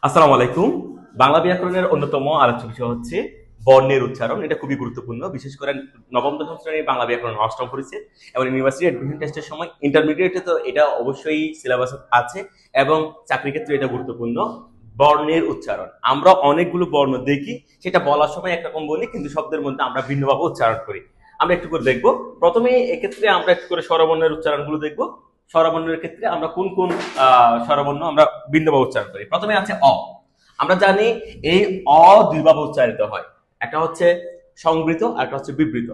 আসসালামু আলাইকুম। বাংলা ব্যাকরণের অন্যতম আলোচ্য বিষয় হচ্ছে বর্ণের উচ্চারণ। এটা খুবই গুরুত্বপূর্ণ, বিশেষ করে নবম দশম শ্রেণীর বাংলা ব্যাকরণ অষ্টম পরিচ্ছেদ এবং ইউনিভার্সিটি অ্যাডমিশন টেস্টের সময় ইন্টারমিডিয়েটে তো এটা অবশ্যই সিলেবাস আছে এবং চাকরির ক্ষেত্রে এটা গুরুত্বপূর্ণ। বর্ণের উচ্চারণ আমরা অনেকগুলো বর্ণ দেখি, সেটা বলার সময় একরকম বলি, কিন্তু শব্দের মধ্যে আমরা ভিন্নভাবে উচ্চারণ করি। আমরা একটু করে দেখবো। প্রথমে এক্ষেত্রে আমরা একটু করে স্বরবর্ণের উচ্চারণগুলো দেখবো। স্বরবর্ণের ক্ষেত্রে আমরা কোন কোন স্বরবর্ণ আমরা ভিন্নভাবে উচ্চারণ করি। প্রথমে আছে অ। আমরা জানি এই অ দুইভাবে উচ্চারিত হয়, একটা হচ্ছে সংবৃত আর একটা হচ্ছে বিবৃত।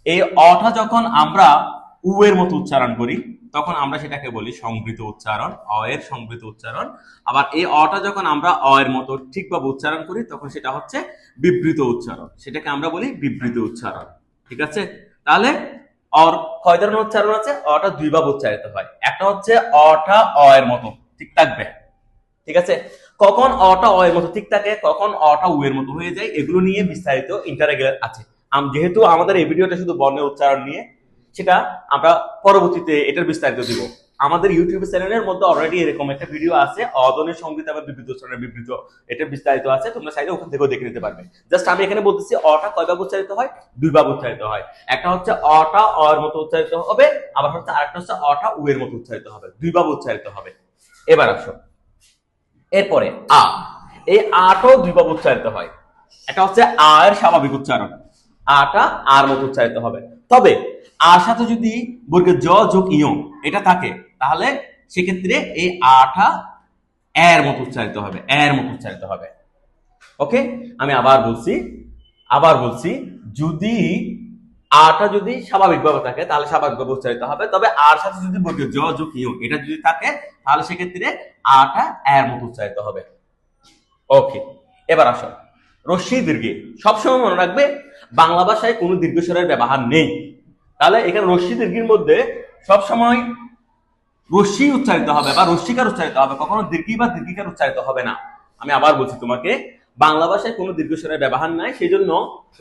এই অটা যখন আমরা উ এর মতো উচ্চারণ করি তখন আমরা সেটাকে বলি সংবৃত উচ্চারণ, অ এর সংবৃত উচ্চারণ। আবার এই অটা যখন আমরা অ এর মতো ঠিকভাবে উচ্চারণ করি তখন সেটা হচ্ছে বিবৃত উচ্চারণ, সেটাকে আমরা বলি বিবৃত উচ্চারণ। ঠিক আছে, তাহলে অর কয় ধরনের উচ্চারণ আছে? অটা দুইভাবে উচ্চারিত হয়, একটা হচ্ছে অটা অ এর মতো ঠিক থাকবে, ঠিক আছে। কখন অটা অ এর মতো ঠিক থাকে, কখন অটা উ এর মতো হয়ে যায়, এগুলো নিয়ে বিস্তারিত ইন্টারেগ্রাল আছে। যেহেতু আমাদের এই ভিডিওটা শুধু বর্ণের উচ্চারণ নিয়ে, সেটা আমরা পরবর্তীতে এটার বিস্তারিত দিব। আমাদের ইউটিউব চ্যানেলের মধ্যে অলরেডি এরকম একটা ভিডিও আছে, অদনের সংগীত এবং বিবৃত উচ্চারণের বিবৃত, এটা বিস্তারিত আছে, তোমরা চাইলে ওখান থেকেও দেখে নিতে পারবে। জাস্ট আমি এখানে বলতেছি অটা কয়ভাবে উচ্চারিত হয়? দুইভাবে উচ্চারিত হয়। একটা হচ্ছে অটা অ এর মতো উচ্চারিত হবে, আবার হচ্ছে আরেকটা হচ্ছে অটা উ এর মতো উচ্চারিত হবে, দুইভাবে উচ্চারিত হবে। এবার আসো এরপরে আ। এই আটাও দুইভাবে উচ্চারিত হয়, একটা হচ্ছে আ এর স্বাভাবিক উচ্চারণ, আটা আর মতো উচ্চারিত হবে। তবে আর সাথে যদি বর্গের জ যোগ ইয় এটা থাকে তাহলে সেক্ষেত্রে এই আটা এর মতো উচ্চারিত হবে, এর মতো উচ্চারিত হবে। ওকে, আমি আবার বলছি যদি আটা যদি স্বাভাবিকভাবে থাকে তাহলে স্বাভাবিকভাবে উচ্চারিত হবে, তবে আর সাথে যদি বর্গের জ যোগ ইয় এটা যদি থাকে তাহলে সেক্ষেত্রে আটা এর মতো উচ্চারিত হবে। ওকে, এবার আসো রস্যি দীর্ঘে। সবসময় মনে রাখবে বাংলা ভাষায় কোনো দীর্ঘস্বরের ব্যবহার নেই, তাহলে এখানে রস্যি দীর্ঘের মধ্যে সবসময় রস্যি উচ্চারিত হবে বা রস্যিকার উচ্চারিত হবে, কখনো দীর্ঘি বা দীর্ঘিকার উচ্চারিত হবে না। আমি আবার বলছি তোমাকে, বাংলা ভাষায় কোনো দীর্ঘস্বরের ব্যবহার নাই, সেই জন্য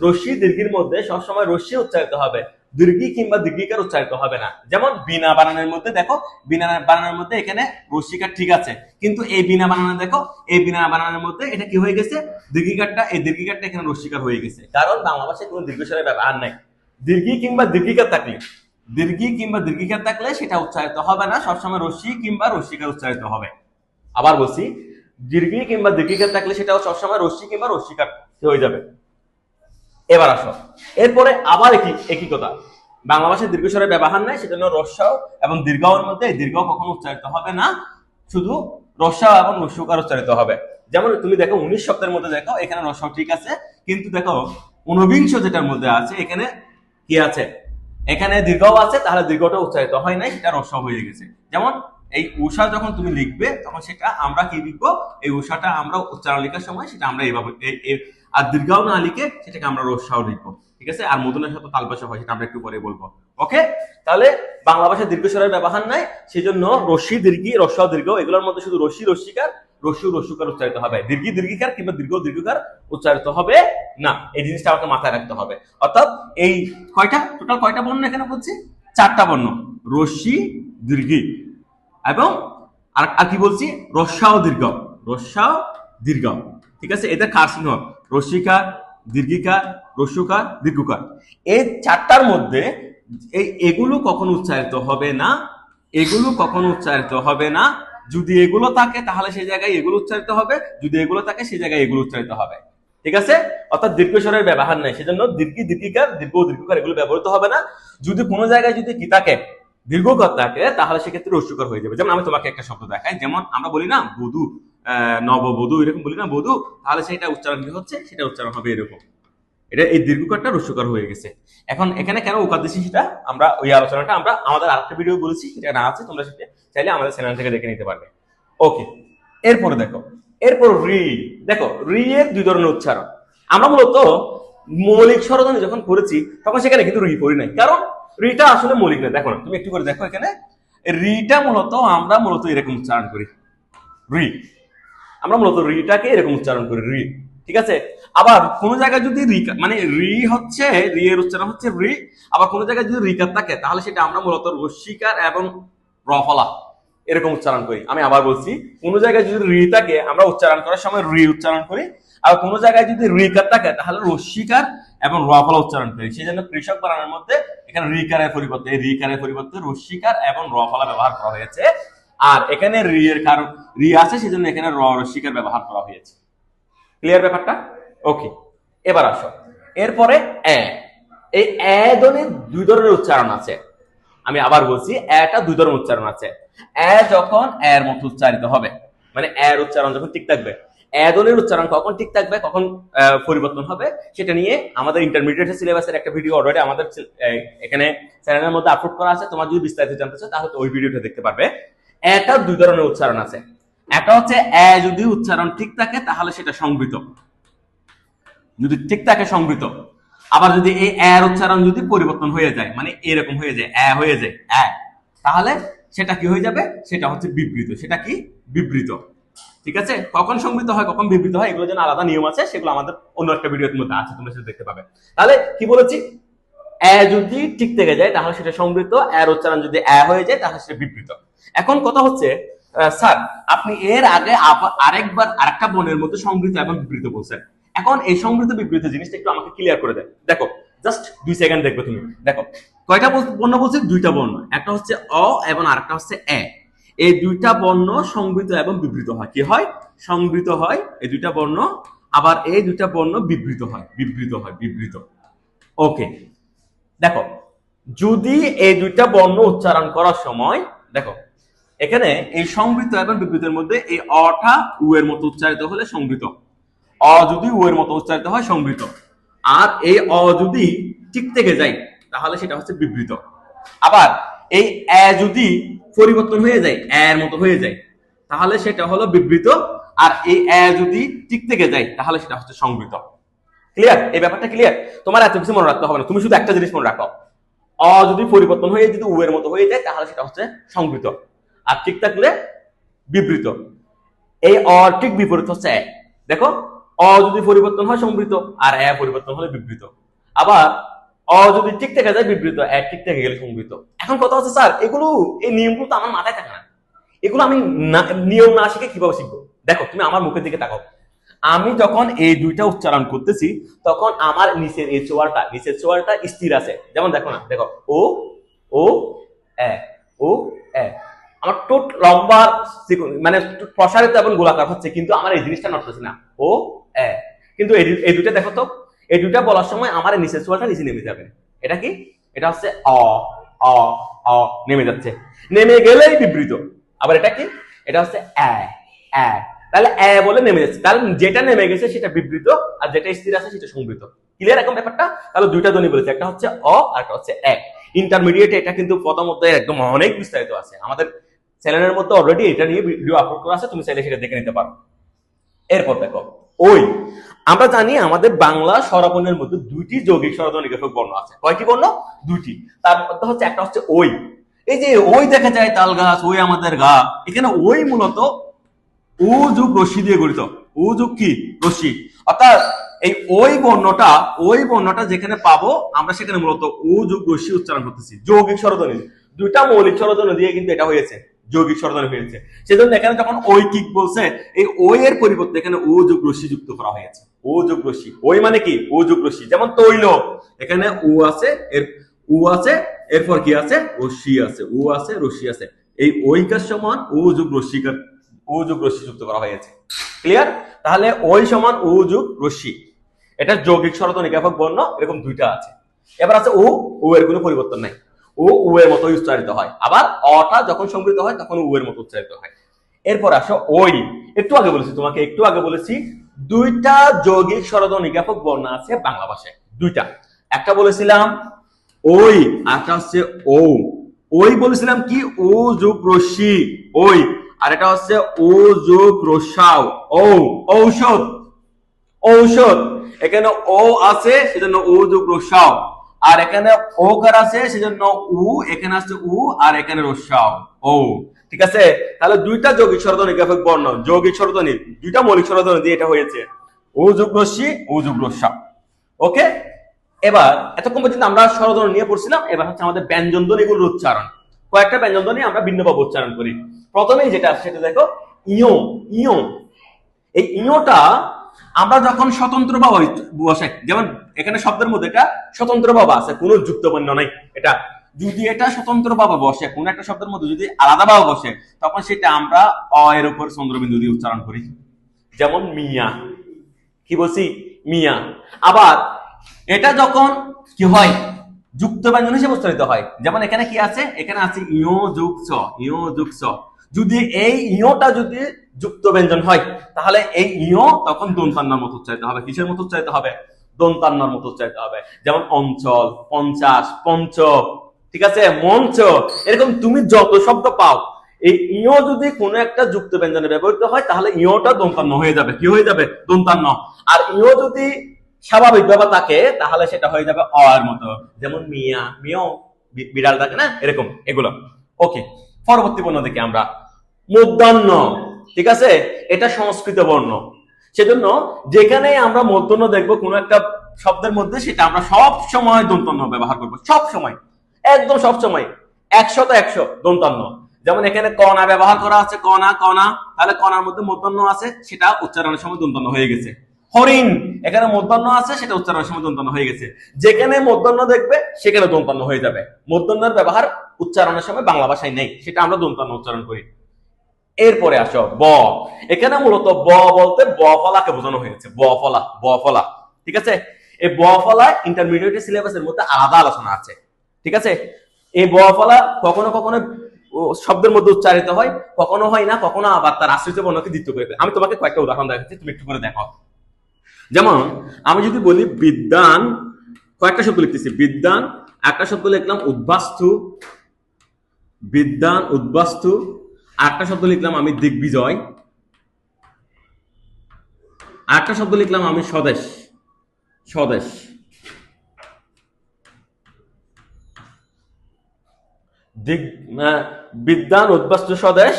রস্যি দীর্ঘির মধ্যে সবসময় রস্যি উচ্চারিত হবে, দীর্ঘি কিংবা দীর্ঘিকার উচ্চারিত হবে না। যেমন বিনা বানানের মধ্যে দেখো, বিনা বানানের মধ্যে এখানে রস্যিকার ঠিক আছে, কিন্তু এই বিনা বানানে দেখো, এই বিনা বানানের মধ্যে এটা কি হয়ে গেছে, দীর্ঘিকারটা, এই দীর্ঘিকারটা এখানে রস্যিকার হয়ে গেছে, কারণ বাংলা ভাষায় কোনো দীর্ঘস্বরের ব্যবহার নাই। দীর্ঘি কিংবা দীর্ঘিকার থাকলে, দীর্ঘি কিংবা দীর্ঘিকার থাকলে সেটা উচ্চারিত হবে না, সবসময় রস্যি কিংবা রস্যিকার উচ্চারিত হবে। আবার বলছি, দীর্ঘি কিংবা দীর্ঘিকার থাকলে সেটাও সবসময় রস্যি কিংবা রস্যিকার হয়ে যাবে। এবার আসো এরপরে আবার একই একই কথা, বাংলা ভাষায় দীর্ঘস্বরের ব্যবহার নাই, সেজন্য রস্যাও এবং দীর্ঘাওর মধ্যে দীর্ঘ কখনো উচ্চারিত হবে না, শুধু রস্যাও এবং রস্যকার উচ্চারিত হবে। যেমন তুমি দেখো 19 শব্দের মধ্যে দেখো এখানে রস্যাও ঠিক আছে, কিন্তু দেখো ঊনবিংশ যেটার মধ্যে আছে এখানে কি আছে, এখানে দীর্ঘও আছে, তাহলে দীর্ঘটা উচ্চারিত হয় নাই, সেটা রস্য হয়ে গেছে। যেমন এই উষা যখন তুমি লিখবে তখন সেটা আমরা কি লিখবো, এই উষাটা আমরা উচ্চারণ লেখার সময় সেটা আমরা এইভাবে, আর দীর্ঘও না লিখে সেটাকে আমরা রস্যাও লিখবো। ঠিক আছে, আর মধুনের সাথে তালবাসা হয় সেটা আমরা একটু পরে বলবো। ওকে, তাহলে বাংলা ভাষায় দীর্ঘস্বরের ব্যবহার নাই, সেই জন্য রস্যি দীর্ঘি রস্য দীর্ঘ এগুলোর মধ্যে শুধু রস্যি রস্যিকার, রস্যু রস্যকার উচ্চারিত হবে, দীর্ঘি দীর্ঘিকার কিংবা দীর্ঘ দীর্ঘকার উচ্চারিত হবে না। এই জিনিসটা আমাকে মাথায় রাখতে হবে। অর্থাৎ এই কয়টা টোটাল কয়টা বর্ণ এখানে বলছি? চারটা বর্ণ, রস্যি দীর্ঘি এবং আর কি বলছি, রস্যাও দীর্ঘ, রস্যাও দীর্ঘ। ঠিক আছে, এদের কার চিহ্ন রস্যিকার, দীর্ঘিকার, রস্যকার, দীর্ঘকার। এই চারটার মধ্যে এগুলো কখনো উচ্চারিত হবে না, এগুলো কখনো উচ্চারিত হবে না। যদি এগুলো থাকে তাহলে সেই জায়গায় এগুলো উচ্চারিত হবে, যদি এগুলো থাকে সেই জায়গায় এগুলো উচ্চারিত হবে। ঠিক আছে, অর্থাৎ দীর্ঘস্বরের ব্যবহার নাই, সেজন্য দীর্ঘি দীর্ঘিকার দীর্ঘ দীর্ঘকার এগুলো ব্যবহৃত হবে না। যদি কোনো জায়গায় যদি কি থাকে, দীর্ঘকার থাকে, তাহলে সেক্ষেত্রে রস্যকার হয়ে যাবে। যেমন আমি তোমাকে একটা শব্দ দেখাই, যেমন আমরা বলি না বধূ, নববধূ এরকম বলি না বধূ, তাহলে সেটা উচ্চারণ কি হচ্ছে, সেটা উচ্চারণ হবে এরকম, এটা এই দীর্ঘকারটা রস্যকার হয়ে গেছে। এখন এখানে কেন উকার দিচ্ছি সেটা আমরা ওই আলোচনাটা আমরা আমাদের আরেকটা ভিডিও বলেছি, সেটা না আছে, তোমরা সেটা চাইলে আমাদের চ্যানেল থেকে দেখে নিতে পারবে। ওকে, এরপরে দেখো, এরপর রি। দেখো রি এর দুই ধরনের উচ্চারণ। আমরা মূলত মৌলিক স্বরধ্বনি যখন করেছি তখন সেখানে কিন্তু রি পড়ি নাই, কারণ রিটা আসলে মৌলিক না। দেখো না, তুমি একটু করে দেখো, এখানে রিটা আমরা মূলত এরকম উচ্চারণ করি, রি, আমরা মূলত রিটাকে এরকম উচ্চারণ করি, রি। ঠিক আছে, আবার কোন জায়গায় যদি রি মানে রি হচ্ছে, রি এর উচ্চারণ হচ্ছে রি, আবার কোন জায়গায় যদি রিকার থাকে তাহলে সেটা আমরা মূলত রস্যিকার এবং রফলা এরকম উচ্চারণ করি। আমি আবার বলছি, কোনো জায়গায় যদি রি থাকে আমরা উচ্চারণ করার সময় রি উচ্চারণ করি, আর কোনো জায়গায় যদি রিকার থাকে তাহলে রস্বীকার এবং র ফলা উচ্চারণ করি। সেই জন্য কৃষক বানানোর মধ্যে এখানে রিকারের পরিবর্তে রস্বীকার এবং র ফলা ব্যবহার করা হয়েছে। আর এখানে রি এর কারণ রি আছে, সেজন্য এখানে র রস্বীকার ব্যবহার করা হয়েছে। ক্লিয়ার ব্যাপারটা? ওকে, এবার আসো এরপরে এই ধ্বনির দুই ধরনের উচ্চারণ আছে। আমি আবার বলছি, এটা দুই ধরনের উচ্চারণ আছে। যখন এর মতো উচ্চারিত হবে, মানে এর উচ্চারণ যখন ঠিক থাকবে, ধ্বনির উচ্চারণ কখন ঠিক থাকবে, কখন পরিবর্তন হবে, সেটা নিয়ে আমাদের ইন্টারমিডিয়েট সিলেবাসের একটা ভিডিও অলরেডি আমাদের এখানে চ্যানেলের মধ্যে আপলোড করা আছে। তোমার যদি বিস্তারিত জানতে চাও তাহলে ওই ভিডিওটা দেখতে পারবে। এটা দুই ধরনের উচ্চারণ আছে। একটা হচ্ছে যদি উচ্চারণ ঠিক থাকে তাহলে সেটা সংবৃত, যদি ঠিক থাকে সংবৃত। আবার যদি এই এর উচ্চারণ যদি পরিবর্তন হয়ে যায়, মানে এরকম হয়ে যায়, হয়ে যায় তাহলে সেটা কি হয়ে যাবে, সেটা হচ্ছে বিবৃত। সেটা কি? বিবৃত। ঠিক আছে? কখন সংবৃত হয় কখন বিবৃত হয় এগুলো যেন আলাদা নিয়ম আছে, সেগুলো আমাদের অন্য একটা ভিডিওর মধ্যে আছে, তোমরা সেটা দেখতে পাবে। তাহলে কি বলেছি, যদি ঠিক থেকে যায় তাহলে সেটা সংবৃত, এর উচ্চারণ যদি হয়ে যায় তাহলে সেটা বিবৃত। এখন কথা হচ্ছে, স্যার আপনি এর আগে আরেকবার আরেকটা বর্ণের মধ্যে সংবৃত এবং বিবৃত বলছেন। এখন এই সংবৃত বিবৃত জিনিসটা একটু আমাকে ক্লিয়ার করে দেন। দেখো, জাস্ট 2 সেকেন্ড দেখবে তুমি। দেখো কয়টা বর্ণ বলছে? দুইটা বর্ণ। একটা হচ্ছে অ এবং আরেকটা হচ্ছে এ। এই দুইটা বর্ণ সংবৃত এবং বিবৃত হয়। কি হয়? সংবৃত হয় এই দুইটা বর্ণ, আবার এই দুইটা বর্ণ বিবৃত হয়। বিবৃত। ওকে, দেখো যদি এই দুইটা বর্ণ উচ্চারণ করার সময়, দেখো এখানে এই সংবৃত এবং বিবৃতের মধ্যে এই অটা উ এর মতো উচ্চারিত হলে সংবৃত, অ যদি উ এর মতো উচ্চারিত হয় সংবৃত, আর এই অ যদি ঠিক থেকে যায় তাহলে সেটা হচ্ছে বিবৃত। আবার এই যদি পরিবর্তন হয়ে যায়, এর মতো হয়ে যায়, তাহলে সেটা হলো বিবৃত। আর এই যদি ঠিক থেকে যায় তাহলে সেটা হচ্ছে সংবৃত। ক্লিয়ার? এই ব্যাপারটা ক্লিয়ার? তোমার এত কিছু মনে রাখতে হবে না, তুমি শুধু একটা জিনিস মনে রাখো, অ যদি পরিবর্তন হয়ে যদি উ এর মতো হয়ে যায় তাহলে সেটা হচ্ছে সংবৃত, আর ঠিক থাকলে বিবৃত। এই অ ঠিক বিপরীত হচ্ছে এ। দেখো, অ যদি পরিবর্তন হয় সংবৃত, আর এ পরিবর্তন হলে বিবৃত। আবার অ যদি ঠিক থেকে যায় বিবৃত, এ ঠিক থেকে গেলে সংবৃত। এখন কথা হচ্ছে, স্যার এগুলো এই নিয়মগুলো তো আমার মাথায় থাকে না, এগুলো আমি নিয়ম না শিখে কিভাবে শিখবো? দেখো তুমি আমার মুখের দিকে তাকাও, আমি যখন এই দুইটা উচ্চারণ করতেছি তখন আমার নিচের এই চোয়ালটা স্থির আছে। যেমন দেখো না, দেখো ও ও এ, ও এ, আমার টোট লম্বা মানে প্রসারিত এবং গোলাকার হচ্ছে, কিন্তু আমার এই জিনিসটা নড়তেছে না, ও এ। কিন্তু এই দুইটা দেখো তো, এই দুইটা বলার সময় আমার নিচের চোয়ালটা নিচে নেমে যাবে। এটা কি? এটা হচ্ছে অ অ অ, নেমে যাচ্ছে, নেমে গেলেই বিবৃত। আবার এটা কি? এটা হচ্ছে এ এ, তাহলে এ বলে নেমে যাচ্ছে, তাহলে যেটা নেমে গেছে সেটা বিবৃত, আর যেটা স্থির আছে সেটা সংবৃত। ক্লিয়ার এখন ব্যাপারটা? তাহলে দুইটা ধ্বনি বলেছে, একটা হচ্ছে অ আর একটা হচ্ছে এ। ইন্টারমিডিয়েট এটা কিন্তু প্রথমত একদম অনেক বিস্তারিত আছে, আমাদের চ্যানেলের মধ্যে অলরেডি এটা নিয়ে ভিডিও আপলোড করা আছে, তুমি চাইলে সেটা দেখে নিতে পারো। এরপর দেখো ওই, আমরা জানি আমাদের বাংলা স্বরবর্ণের মধ্যে দুইটি যৌগিক স্বরধ্বনি নির্দেশক বর্ণ আছে। কয়টি বর্ণ? দুইটি। তার মধ্যে হচ্ছে একটা হচ্ছে ওই, এই যে ওই দেখা যায় তাল গাছ, ওই আমাদের গা, এখানে ওই মূলত উ যুগ রশ্মি দিয়ে গঠিত। উ যুগ কি? রশ্মি। অর্থাৎ এই ওই বর্ণটা যেখানে পাবো আমরা সেখানে মূলত উ যুগ রশ্মি উচ্চারণ করতেছি। যৌগিক স্বরধ্বনি, দুইটা মৌলিক স্বরধ্বনি দিয়ে কিন্তু এটা হয়েছে, যৌগিক স্বরধ্বনি হয়েছে। সেজন্য এখানে যখন ওই কিক বলছে, এই ওই এর পরিবর্তে এখানে ও যোগ রশ্মি যুক্ত করা হয়েছে। ও যোগ রশ্মি, ওই মানে কি? ও যোগ রশ্মি। যেমন তৈল, এখানে ও আছে, এর ও আছে, এরপর কি আছে? রশ্মি আছে, ও আছে, রশ্মি আছে। এই ওইকার সমান ও যোগ রশ্মিকার, ও যোগ রশ্মি যুক্ত করা হয়েছে। ক্লিয়ার? তাহলে ওই সমান ও যোগ রশ্মি, এটা যৌগিক স্বরধ্বনি নির্দেশক বর্ণ, এরকম দুইটা আছে। এবার আছে ও এর কোনো পরিবর্তন নাই, ও এর মতো উচ্চারিত হয়। আবার অটা যখন সংবৃত হয় তখন ও এর মতো উচ্চারিত হয়। এরপর আসো ওই, একটু আগে বলেছি দুইটা যৌগিক স্বরধ্বনি নির্দেশক বর্ণ আছে বাংলা ভাষায়, দুইটা। একটা বলেছিলাম ওই, আরেকটা হচ্ছে ও। ওই বলেছিলাম কি? ও যোগ রশ্মি, ওই। আর এটা হচ্ছে ও যোগ রস্যাও, ও। ঔষধ, ঔষধ, এখানে ও আছে সেজন্য ও যোগ রস্যাও, আর এখানে ওকার আছে সেজন্য উ, এখানে আছে উ, আর এখানে রস্যাও, ও। ঠিক আছে? তাহলে দুইটা যৌগিক স্বরধ্বনি নির্দেশক বর্ণ, যৌগিক স্বরধ্বনি, দুইটা মৌলিক স্বরধ্বনি দিয়ে এটা হয়েছে, ও যোগ রশ্মি, ও যোগ রস্যাও। ওকে, এবার এতক্ষণ পর্যন্ত আমরা স্বরধ্বনি নিয়ে পড়ছিলাম, এবার হচ্ছে আমাদের ব্যঞ্জন ধ্বনিগুলোর উচ্চারণ। কয়েকটা ব্যঞ্জন ধ্বনি আমরা ভিন্নভাবে উচ্চারণ করি। প্রথমেই যেটা আসছে সেটা দেখো ইও। ইও, এই ইওটা আমরা যখন স্বতন্ত্র ভাবে বসাই, যেমন এখানে শব্দের মধ্যে এটা স্বতন্ত্র ভাবে আছে, কোনো যুক্ত বর্ণ নাই। এটা যদি এটা স্বতন্ত্র ভাবে বসে, কোন একটা শব্দের মধ্যে যদি আলাদা ভাবে বসে, তখন সেটা আমরা অ এর উপর চন্দ্রবিন্দু দিয়ে উচ্চারণ করি। যেমন মিয়া, কি বলছি? মিয়া। আবার এটা যখন কি হয়, যুক্ত ব্যঞ্জন হিসেবে উচ্চারিত হয়, যেমন এখানে কি আছে, এখানে আছে ইও যোগ চ, ইও যোগ চ। যদি এই ইওটা যদি যুক্ত ব্যঞ্জন হয়, তাহলে এই ইও তখন দন্তান্নর মতো উচ্চারিত হবে। কিসের মতো উচ্চারিত হবে? দন্তান্নর মতো উচ্চারিত হবে। যেমন অঞ্চল, পঞ্চাশ, পঞ্চ, ঠিক আছে, মঞ্চ, এরকম তুমি যত শব্দ পাও, এই ইও যদি কোনো একটা যুক্ত ব্যঞ্জনে ব্যবহৃত হয়, তাহলে ইওটা দন্তান্ন হয়ে যাবে। কি হয়ে যাবে? দন্তান্ন। আর ইও যদি স্বাভাবিক ভাবে থাকে, তাহলে সেটা হয়ে যাবে অ এর মতো। যেমন মিয়া, মিয়াও বিড়াল থাকে না, এরকম এগুলো। ওকে, পরবর্তী বর্ণ দেখি আমরা মূর্ধন্য। ঠিক আছে, এটা সংস্কৃত বর্ণ। সেজন্য যেখানে আমরা মূর্ধন্য দেখবো কোনো একটা শব্দের মধ্যে, সেটা আমরা সব সময় দন্তান্ন ব্যবহার করবো, সব সময়, একদম সব সময়, 100 100 দন্তান্ন। যেমন এখানে কণা ব্যবহার করা আছে, কণা, কণা, তাহলে কণার মধ্যে মূর্ধন্য আছে, সেটা উচ্চারণের সময় দন্তান্ন হয়ে গেছে। হরিণ, এখানে মূর্ধন্য আছে, সেটা উচ্চারণের সময় দন্তান্ন হয়ে গেছে। যেখানে মূর্ধন্য দেখবে সেখানে দন্তান্ন হয়ে যাবে। মূর্ধন্যের ব্যবহার উচ্চারণের সময় বাংলা ভাষায় নেই, সেটা আমরা দন্তান্ন উচ্চারণ করি। এরপরে আসো ব। এখানে মূলত ব বলতে ব ফলাকে বোঝানো হয়েছে, ব ফলা, ব ফলা। ঠিক আছে, এই ব ফলা ইন্টারমিডিয়েট সিলেবাসের মধ্যে আলাদা আলোচনা আছে। ঠিক আছে, এই ব ফলা কখনো কখনো শব্দের মধ্যে উচ্চারিত হয়, কখনো হয় না, কখনো আবার তার আশ্রিত বর্ণকে দ্বিতীয় করে। আমি তোমাকে কয়েকটা উদাহরণ দেখাচ্ছি, তুমি একটু করে দেখো। যেমন আমি যদি বলি বিদ্যান, কয়েকটা শব্দ লিখতেছি, বিদ্যান, একটা শব্দ লিখলাম উদ্বাস্তু, বিদ্যান উদ্বাস্তু। আরেকটা শব্দ লিখলাম আমি দিগ্বিজয়, আরেকটা শব্দ লিখলাম আমি স্বদেশ, স্বদেশ। বিদ্যান উদ্বাস্তু স্বদেশ।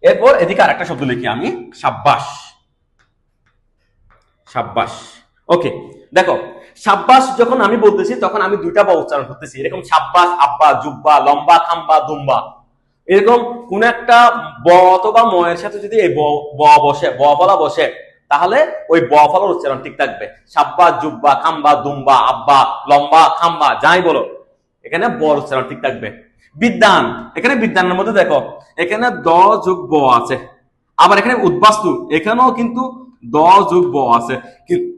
এরপর এদিকে আরেকটা শব্দ লিখি আমি সাব্বাস, সাব্বাস। ওকে, দেখো সাব্বাস যখন আমি বলতেছি, তখন আমি দুইটা ব উচ্চারণ করতেছি, এরকম সাব্বাস, আব্বা, জুব্বা, লম্বা, খাম্বা, দুম্বা, এরকম কোন একটা ব অথবা ম এর সাথে যদি এই ব বসে, ব ফলা বসে, তাহলে ওই ব ফলার উচ্চারণ ঠিক থাকবে। সাব্বাস, জুব্বা, খাম্বা, দুম্বা, আব্বা, লম্বা, খাম্বা, যাই বলো, এখানে ব উচ্চারণ ঠিক থাকবে। বিদ্যান, এখানে বিদ্যানের মধ্যে দেখো এখানে দ যোগ ব আছে। আবার এখানে উদ্বাস্তু, এখানেও কিন্তু দ যোগ ব আছে,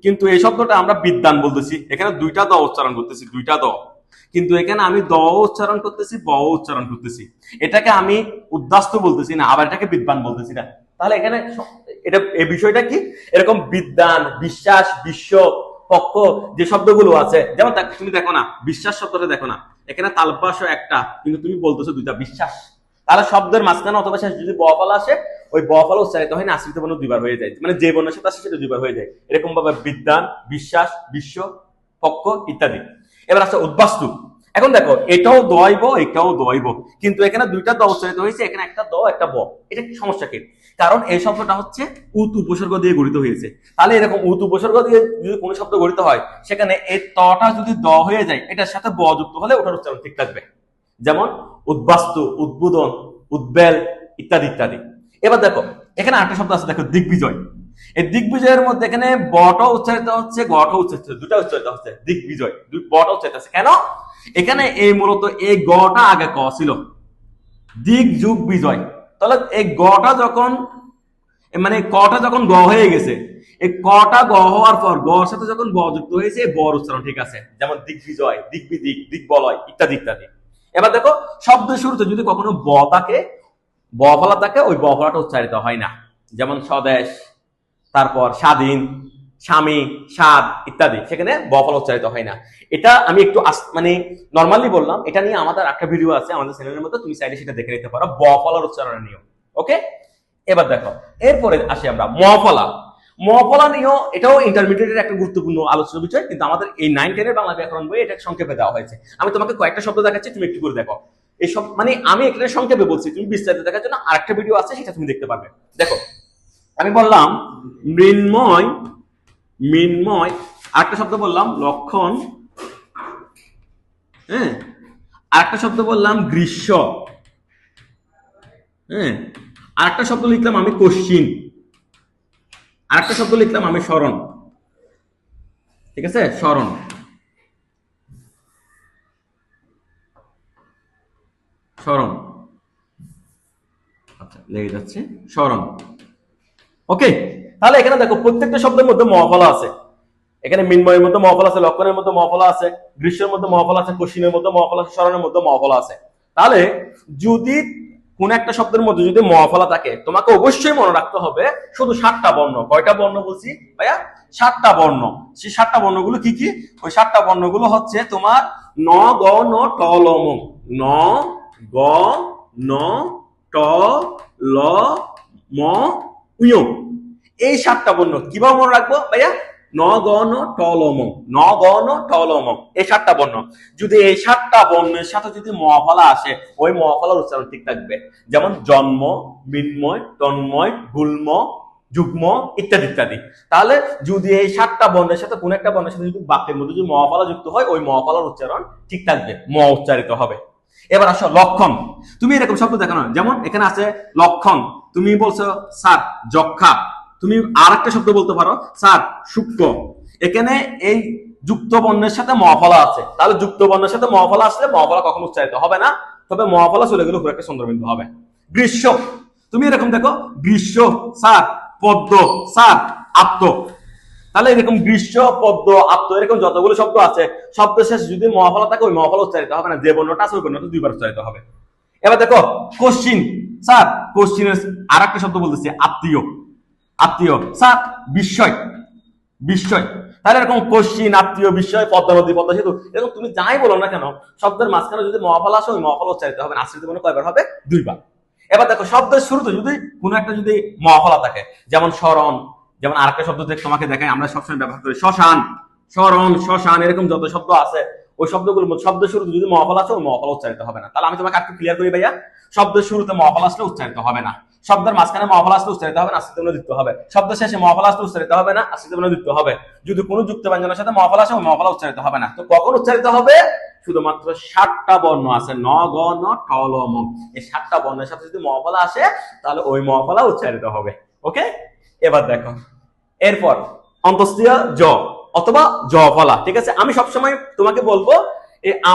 কিন্তু এই শব্দটা আমরা বিদ্যান বলতেছি, এখানে দুইটা দ উচ্চারণ করতেছি, দুইটা দ। কিন্তু এখানে আমি দ উচ্চারণ করতেছি, ব উচ্চারণ করতেছি। এটাকে আমি উদ্বাস্তু বলতেছি না, আবার এটাকে বিদ্বান বলতেছি না। তাহলে এখানে এটা এই বিষয়টা কি, এরকম বিদ্যান, বিশ্বাস, বিশ্ব, পক্ষ, যে শব্দগুলো আছে, যেমন তুমি দেখো না, বিশ্বাস শব্দটা দেখো না, এখানে তালব্যাস একটা, কিন্তু তুমি বলতেছো দুইটা, বিশ্বাস। তাহলে শব্দের মাঝখানে অথবা শেষ যদি ব ফলা আসে, ওই ব ফলা উচ্চারিত হয় না, আশ্রিত বর্ণ দুইবার হয়ে যায়, মানে যে বর্ণের সাথে আসে সেটা দুইবার হয়ে যায়। এরকম ভাবে বিদ্যান, বিশ্বাস, বিশ্ব, পক্ষ ইত্যাদি। এবার আসছে উদ্বাস্তু। এখন দেখো এটাও দয়ব, এটাও দয়ব, কিন্তু এখানে দুইটা দ উচ্চারিত হয়েছে, এখানে একটা দ, একটা ব। এটা সমস্যা কি? কারণ এই শব্দটা হচ্ছে উত উপসর্গ দিয়ে গঠিত হয়েছে। তাহলে এরকম উত উপসর্গ দিয়ে যদি কোনো শব্দ গঠিত হয়, সেখানে এই তটা যদি দ হয়ে যায়, এটার সাথে ব যুক্ত হলে ওটার উচ্চারণ ঠিক থাকবে। যেমন উদ্বাস্তু, উদ্বোধন, উদ্বেল ইত্যাদি ইত্যাদি। এবার দেখো এখানে আরেকটা শব্দ আছে, দেখো দিগ্বিজয়। এই দিগ্বিজয়ের মধ্যে এখানে বটা উচ্চারিত হচ্ছে, গটা উচ্চারিত হচ্ছে, দুটা উচ্চারিত হচ্ছে, দিগ্বিজয় বটা উচ্চারিত হচ্ছে। কেন? এখানে এই মূলত এই গটা আগে ক ছিল, দিক যুগ বিজয়। তাহলে এই গটা যখন, মানে কটা যখন গ হয়ে গেছে, এই কটা গ হওয়ার পর গর সাথে যখন ব যুক্ত হয়েছে, বর উচ্চারণ ঠিক আছে। যেমন দিগ্বিজয়, দিগ্বিদিক, দিগ্বলয় ইত্যাদি ইত্যাদি। এবার দেখো শব্দের শুরুতে যদি কখনো ব থাকে, ব ফলা থাকে, ওই ব ফলাটা উচ্চারিত হয় না। যেমন স্বদেশ, তারপর স্বাধীন, স্বামী, স্বাদ ইত্যাদি, সেখানে ব ফলা উচ্চারিত হয় না। এটা আমি একটু মানে নর্মালি বললাম, এটা নিয়ে আমাদের একটা ভিডিও আছে আমাদের চ্যানেলের মধ্যে, তুমি চাইলে সেটা দেখে নিতে পারো, ব ফলার উচ্চারণের নিয়ম। ওকে, এবার দেখো এরপরে আসি আমরা ম ফলা। ম ফলা নিয়েও এটাও ইন্টারমিডিয়েটের একটা গুরুত্বপূর্ণ আলোচনা বিষয়, কিন্তু আমাদের এই 9-10 এর বাংলা ব্যাকরণ বইয়ে এটা সংক্ষেপে দেওয়া হয়েছে। আমি তোমাকে কয়েকটা শব্দ দেখাচ্ছি, তুমি একটু করে দেখো। এইসব মানে আমি এখানে সংক্ষেপে বলছি, তুমি বিস্তারিত দেখার জন্য আরেকটা ভিডিও আছে, সেটা তুমি দেখতে পারবে। দেখো আমি বললাম মৃন্ময়, মৃন্ময়, আরেকটা শব্দ বললাম লক্ষণ, আরেকটা শব্দ বললাম গ্রীষ্ম, আর একটা শব্দ লিখলাম আমি কোশ্চিন, আর একটা শব্দ লিখলাম আমি স্মরণ। ঠিক আছে, স্মরণ। স্মরণ, আচ্ছা লেগে যাচ্ছে, স্মরণ। ওকে, তাহলে এখানে দেখো প্রত্যেকটা শব্দের মধ্যে মহাফলা আছে। এখানে মিনময়ের মধ্যে মহাফলা আছে, লক্ষণের মধ্যে মহাফলা আছে, গ্রীষ্মের মধ্যে মহাফলা আছে, কোশ্চিনের মধ্যে মহাফলা আছে, স্মরণের মধ্যে মহাফলা আছে। তাহলে যদি কোন একটা শব্দের মধ্যে যদি মহাফলা থাকে, তোমাকে অবশ্যই মনে রাখতে হবে শুধু 7টা বর্ণ। কয়টা বর্ণ বলছি ভাইয়া? 7টা বর্ণ। সেই 7টা বর্ণগুলো কি কি? ওই 7টা বর্ণগুলো হচ্ছে তোমার ন, গ, ন, ট, ল, ম। ন, গ, ন, ট, ল, ম, উয়। এই 7টা বর্ণ কিভাবে মনে রাখবো ভাইয়া? ন, গ, ন, ট, ল, ম। ন, গ, ন, ট, ল, ম। এই 7টা বর্ণ। যদি এই 7টা বর্ণের সাথে যদি মহাফলা আসে, ওই মহাফলার উচ্চারণ ঠিক থাকবে। যেমন জন্ম, মৃন্ময়, তন্ময়, গুল্ম, যুগ্ম ইত্যাদি ইত্যাদি। তাহলে যদি এই 7টা বর্ণের সাথে কোন একটা বর্ণের সাথে যদি বাক্যের মধ্যে যদি মহাফলা যুক্ত হয়, ওই মহাফলার উচ্চারণ ঠিক থাকবে, ম উচ্চারিত হবে। এবার আসো লক্ষণ। তুমি এরকম শব্দ দেখো না, যেমন এখানে আছে লক্ষণ, তুমি বলছো স্যার যক্ষা। তুমি আর একটা শব্দ বলতে পারো স্যার শুক্র। এখানে এই যুক্ত বর্ণের সাথে মহাফলা আছে, তাহলে যুক্ত বর্ণের সাথে মহাফলা আসলে মহাফলা কখনো উচ্চারিত হবে না, তবে মহাফলা চলে গেলে উপরে একটা চন্দ্রবিন্দু হবে। গ্রীষ্ম, তুমি এরকম দেখো গ্রীষ্ম স্যার পদ্ম স্যার আত্ম। তাহলে এরকম গ্রীষ্ম, পদ্ম, আত্ম এরকম যতগুলো শব্দ আছে, শব্দ শেষ যদি মহাফলা থাকে ওই মহাফলা উচ্চারিত হবে না, যে বর্ণটা আছে ওই বর্ণটা দুইবার উচ্চারিত হবে। এবার দেখো কোশ্চিন, স্যার কোশ্চিনের আর একটা শব্দ বলতেছে আত্মীয়। আত্মীয় স্যার বিস্ময়, বিস্ময়। তাহলে এরকম কোশ্চিন, আত্মীয়, বিস্ময়, পদ্মা নদী, পদ্মা সেতু, এরকম তুমি যাই বলো না কেন, শব্দের মাঝখানে যদি মহাফলা আসে ওই মহাফলা উচ্চারিত হবে না। আশ্রিত বর্ণ কয়বার হবে? দুইবার। এবার দেখো শব্দের শুরুতে যদি কোনো একটা যদি মহাফলা থাকে, যেমন স্মরণ, যেমন আরেকটা শব্দ তোমাকে দেখায় আমরা সবসময় ব্যবহার করি শ্মশান, স্মরণ, শ্মশান, এরকম যত শব্দ আছে ওই শব্দগুলোর মধ্যে শব্দের শুরুতে যদি মহাফলা আছে ওই মহাফলা উচ্চারিত হবে না। তাহলে আমি তোমাকে একটু ক্লিয়ার করি ভাইয়া, শব্দের শুরুতে মহাফলা আসলে উচ্চারিত হবে না, শব্দের মাঝখানে মহাফলা আসলে উচ্চারিত হবে না, আশ্রিত বর্ণ দিতে হবে। শব্দের শেষে মহাফলা আসলে উচ্চারিত হবে না, আশ্রিত বর্ণ দিতে হবে। যদি কোনো যুক্ত ব্যঞ্জনের সাথে মহাফলা আসে ওই মহাফলা উচ্চারিত হবে না। তো কখন উচ্চারিত হবে? শুধুমাত্র 7টা বর্ণ আছে, ন, গ, ন, ট, ল, ম। এই 7টা বর্ণের সাথে যদি মহাফলা আসে তাহলে ওই মহাফলা উচ্চারিত হবে। ওকে, এবার দেখো এরপর অন্তঃস্থীয় জ অথবা জ ফলা। ঠিক আছে, আমি সবসময় তোমাকে বলবো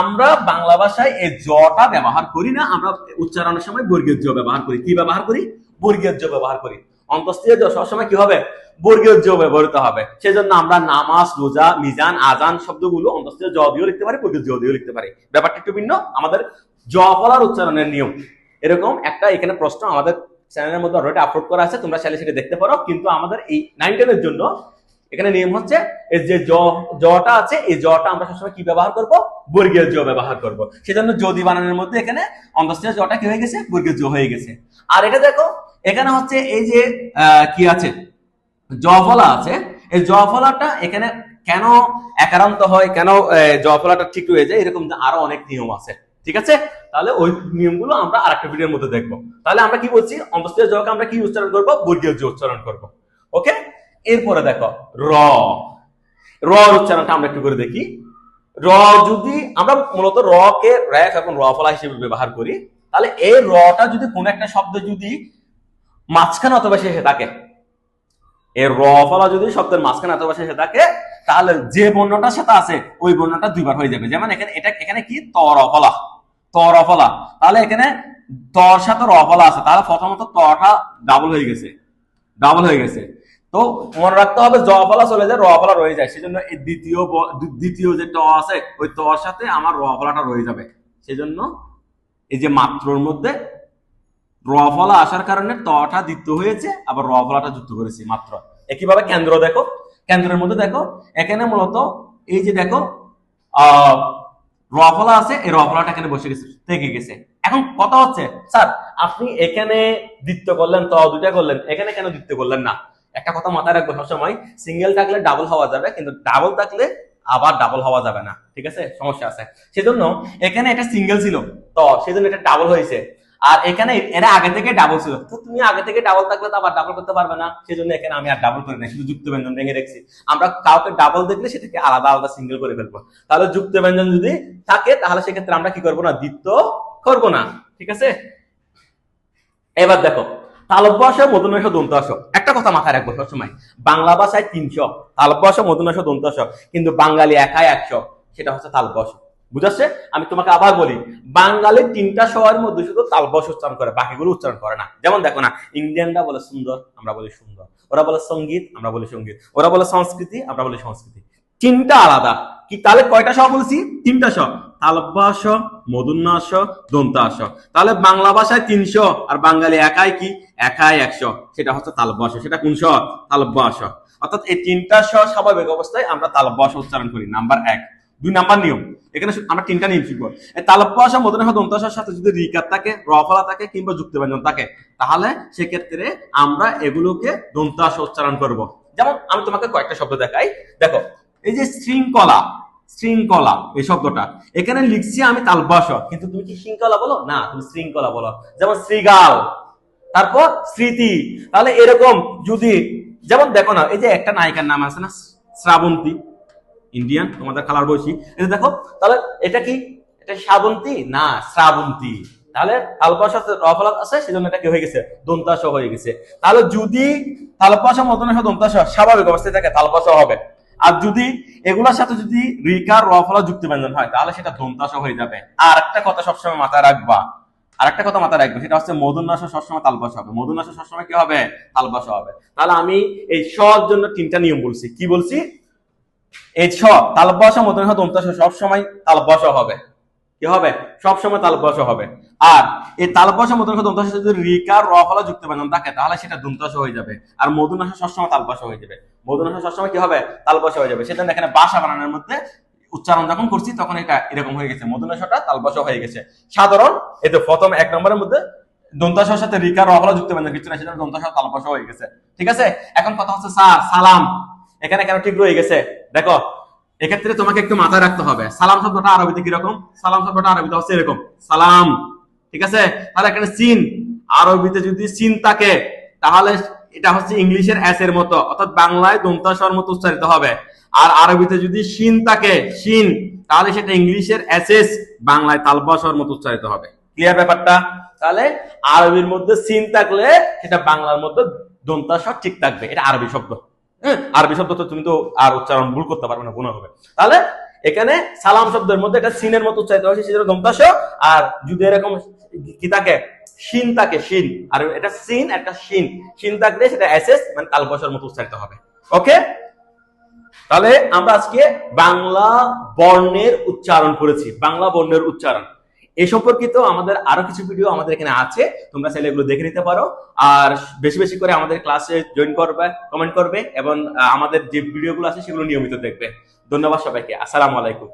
আমরা বাংলা ভাষায় এই জটা ব্যবহার করি না, আমরা উচ্চারণের সময় বর্গীয় জ ব্যবহার করি। কি ব্যবহার করি? বর্গীয় জ ব্যবহার করি। অন্তঃস্থীয় জ সবসময় কি হবে? বর্গীয় জ ব্যবহৃত হবে। সেজন্য আমরা নামাজ, রোজা, মিজান, আজান শব্দগুলো অন্তঃস্থীয় জ দিয়েও লিখতে পারি, বর্গীয় জ দিয়েও লিখতে পারি। ব্যাপারটা একটু ভিন্ন, আমাদের জ ফলার উচ্চারণের নিয়ম এরকম একটা এখানে প্রশ্ন আমাদের চ্যানেলের মধ্যে অলরেডি আপলোড করা আছে, তোমরা চাইলে সেটা দেখতে পারো। কিন্তু আমাদের এই 9, 10 এর জন্য এখানে নিয়ম হচ্ছে এই যে জটা আছে, এই জটা আমরা সবসময় কি ব্যবহার করব? বর্গীয় জ ব্যবহার করব। সেজন্য যদি বানানের মধ্যে এখানে অন্তঃস্থীয় জটা কি হয়ে গেছে? বর্গীয় জ হয়ে গেছে। আর এটা দেখো এখানে হচ্ছে এই যে কি আছে জ ফলা আছে, এই জ ফলাটা এখানে কেন একারান্ত হয়, কেন জ ফলাটা ঠিক হয়ে যায়, এরকম আরো অনেক নিয়ম আছে। ঠিক আছে, তাহলে ওই নিয়মগুলো আমরা আরেকটা ভিডিওর মধ্যে দেখবো। তাহলে আমরা কি বলছি? অন্তঃস্থীয় জকে আমরা কি উচ্চারণ করব? বর্গীয় জ উচ্চারণ করব। ওকে, এরপরে দেখো র। র উচ্চারণটা আমরা একটু করে দেখি। র যদি আমরা মূলত র কে র্যাফ এবং র ফলা হিসেবে ব্যবহার করি, তাহলে এই রটা যদি কোন একটা শব্দ যদি মাঝখানে অথবা শেষে থাকে, এই র ফলা যদি শব্দের মাঝখানে অথবা শেষে থাকে, তাহলে যে বর্ণটার সাথে আছে ওই বর্ণটা দুইবার হয়ে যাবে। যেমন এখানে এটা এখানে কি তর ফলা, তর ফলা। তাহলে এখানে তর সাথে র ফলা আছে, তাহলে প্রথমত তটা ডাবল হয়ে গেছে, ডাবল হয়ে গেছে। তো মনে রাখতে হবে জ ফলা চলে যায়, র ফলা রয়ে যায়। সেজন্য এই দ্বিতীয় যে ট আছে ওই তর সাথে আমার র ফলাটা রয়ে যাবে। সেজন্য এই যে মাত্রর মধ্যে র ফলা আসার কারণে তটা দ্বিতীয় হয়েছে, আবার র ফলাটা যুক্ত করেছি মাত্র। একইভাবে কেন্দ্র দেখো, কেন্দ্রের মধ্যে দেখো এখানে মূলত এই যে দেখো র ফলা আছে, এই র ফলাটা এখানে বসে গেছে, থেকে গেছে। এখন কথা হচ্ছে স্যার আপনি এখানে দ্বিতীয় করলেন, ত দুইটা করলেন, এখানে কেন দ্বিতীয় করলেন না? একটা কথা মাথায় রাখবো সবসময়, সিঙ্গেল থাকলে ডাবল হওয়া যাবে, কিন্তু ডাবল থাকলে আবার ডাবল হওয়া যাবে না। ঠিক আছে, সমস্যা আছে। সেজন্য এখানে এটা সিঙ্গেল ছিল তো সেজন্য এটা ডাবল হয়েছে, আর এখানে এরা আগে থেকে ডাবল ছিল, তো তুমি আগে থেকে ডাবল থাকলে তো আবার ডাবল করতে পারবে না। সেজন্য এখানে আমি আর ডাবল করি না, শুধু যুক্ত ব্যঞ্জন ভেঙে রেখেছি। আমরা কাউকে ডাবল দেখলে সেটাকে আলাদা আলাদা সিঙ্গেল করে ফেলবো। তাহলে যুক্ত ব্যঞ্জন যদি থাকে তাহলে সেক্ষেত্রে আমরা কি করবো না? দ্বিত্ব করবো না। ঠিক আছে, এবার দেখো তালব্য আসো মূর্ধন্য ষ দন্ত আসো। একটা কথা মাথায় রাখবো সবসময়, বাংলা ভাষায় 300 তালব্য আসো মূর্ধন্য ষ দন্ত আসো, কিন্তু বাঙালি একাই 100, সেটা হচ্ছে তালব্য আসো। বুঝাচ্ছে? আমি তোমাকে আবার বলি, বাঙালির 3টা স্বরের মধ্যে শুধু তালব্য উচ্চারণ করে, বাকিগুলো উচ্চারণ করে না। যেমন দেখো না, ইন্ডিয়ানরা বলে সুন্দর, আমরা বলি সুন্দর, ওরা বলে সঙ্গীত, আমরা বলি সঙ্গীত, ওরা বলে সংস্কৃতি, আমরা বলি সংস্কৃতি। 3টা আলাদা। কি তাহলে কয়টা স বলছি? 3টা স। তালব্য আস, মূর্ধন্য আস, দন্ত আস। তাহলে বাংলা ভাষায় 300 আর বাঙালি একাই কি? একাই 100, সেটা হচ্ছে তালব্য আস। সেটা কোন স? তালব্য আস। অর্থাৎ এই 3টা স স্বাভাবিক অবস্থায় আমরা তালব্য আস উচ্চারণ করি, নাম্বার 1। 2 নাম্বার নিয়ম, এখানে আমরা 3টা নিয়ম শিখবো। এই তালব্য আস, মূর্ধন্য আস, দন্ত আসার সাথে যদি রিকার থাকে, রফলা থাকে, কিংবা যুক্ত ব্যঞ্জন থাকে, তাহলে সেক্ষেত্রে আমরা এগুলোকে দন্ত আস উচ্চারণ করব। যেমন আমি তোমাকে কয়েকটা শব্দ দেখাই, দেখো। এই যে শৃঙ্খলা, শৃঙ্খলা এই শব্দটা এখানে লিখছি আমি তালব্য আস, কিন্তু তুমি কি শৃঙ্খলা বলো? না, তুমি শৃঙ্খলা বলো। যেমন শৃগাল, তারপর স্মৃতি। তাহলে এরকম যদি, যেমন দেখো না, এই যে একটা নায়িকার নাম আছে না, শ্রাবন্তী, ইন্ডিয়ান, তোমাদের খালার বয়সী, এই দেখো। তাহলে এটা কি? এটা শ্রাবন্তী না, শ্রাবন্তী। তাহলে তালব্য আস রফলাত আছে, সেজন্য এটা কি হয়ে গেছে? দন্ত আস হয়ে গেছে। তাহলে যদি তালব্য আস, মূর্ধন্য আস, দন্ত আস স্বাভাবিক অবস্থায় থাকে, তালব্য আস হবে। আর যদি এগুলোর সাথে যদি রিকার রফলা যুক্ত ব্যঞ্জন হয়, তাহলে সেটা দন্ত আস হয়ে যাবে। আর একটা কথা সবসময় মাথায় রাখবা, আরেকটা কথা মাথায় রাখবে, সেটা হচ্ছে মূর্ধন্য আস সবসময় তালব্য আস হবে, মূর্ধন্য আস সবসময় কি হবে? তালব্য আস হবে। তাহলে আমি এই সর জন্য 3টা নিয়ম বলছি। কি বলছি? এই ছ, তালব্য আস, মূর্ধন্য আস, দন্ত আস সবসময় তালব্য আস হবে। কি হবে? সবসময় তালব্য আস হবে। আর এই তালব্য আস, মূর্ধন্য আস, দন্ত আস যদি রিকার রফলা যুক্ত ব্যঞ্জন থাকে, তাহলে সেটা দন্ত আস হয়ে যাবে। আর মূর্ধন্য আস সবসময় তালব্য আস হয়ে যাবে, মূর্ধন্য আস সবসময় কি হবে? তালব্য আস হয়ে যাবে। সেজন্য এখানে বাসা বানানোর মধ্যে উচ্চারণ যখন করছি, তখন এটা এরকম হয়ে গেছে, মূর্ধন্য আসটা তালব্য আস হয়ে গেছে। সাধারণ এই তো প্রথম 1 নম্বরের মধ্যে দন্ত আস সাথে রিকার রফলা যুক্ত ব্যঞ্জন কিছু না, সেজন্য দন্ত আস তালব্য আস হয়ে গেছে। ঠিক আছে? এখন কথা হচ্ছে সালাম, এখানে কেন ঠিক রয়ে গেছে? দেখো, এক্ষেত্রে তোমাকে একটু মাথায় রাখতে হবে, সালাম শব্দটা আরবিতে কিরকম? সালাম শব্দটা আরবিতে হচ্ছে এরকম, সালাম। ঠিক আছে? তাহলে এখানে সিন, আরবিতে যদি সিন থাকে, তাহলে এটা হচ্ছে ইংলিশের এস এর মতো, অর্থাৎ বাংলায় দন্ত আস মতো উচ্চারিত হবে। আর আরবিতে যদি শিন থাকে, শিন, তাহলে সেটা ইংলিশের এস এস, বাংলায় তালব্য আস মতো উচ্চারিত হবে। ক্লিয়ার ব্যাপারটা? তাহলে আরবির মধ্যে সিন থাকলে সেটা বাংলার মধ্যে দন্ত আস ঠিক থাকবে। এটা আরবি শব্দ। আরবি শব্দ তো তুমি তো আর উচ্চারণ ভুল করতে পারবে না, গুনাহ হবে। তাহলে এখানে সালাম শব্দের মধ্যে এটা সিনের মতো উচ্চারিত হয়েছে, সেজন্য দন্ত আস। আর যদি এরকম কি থাকে, শিন থাকে, শিন, আর এটা সিন, একটা শিন, শিন থাকলে সেটা এসএস, মানে তালব্য আসের মতো উচ্চারিত হবে। ওকে? তাহলে আমরা আজকে বাংলা বর্ণের উচ্চারণ করেছি, বাংলা বর্ণের উচ্চারণ। এই সম্পর্কিত আমাদের আরো কিছু ভিডিও আমাদের এখানে আছে, তোমরা চাইলে এগুলো দেখে নিতে পারো। আর বেশি বেশি করে আমাদের ক্লাসে জয়েন করবে, কমেন্ট করবে, এবং আমাদের যে ভিডিওগুলো আছে সেগুলো নিয়মিত দেখবে। ধন্যবাদ সবাইকে। আসসালামু আলাইকুম।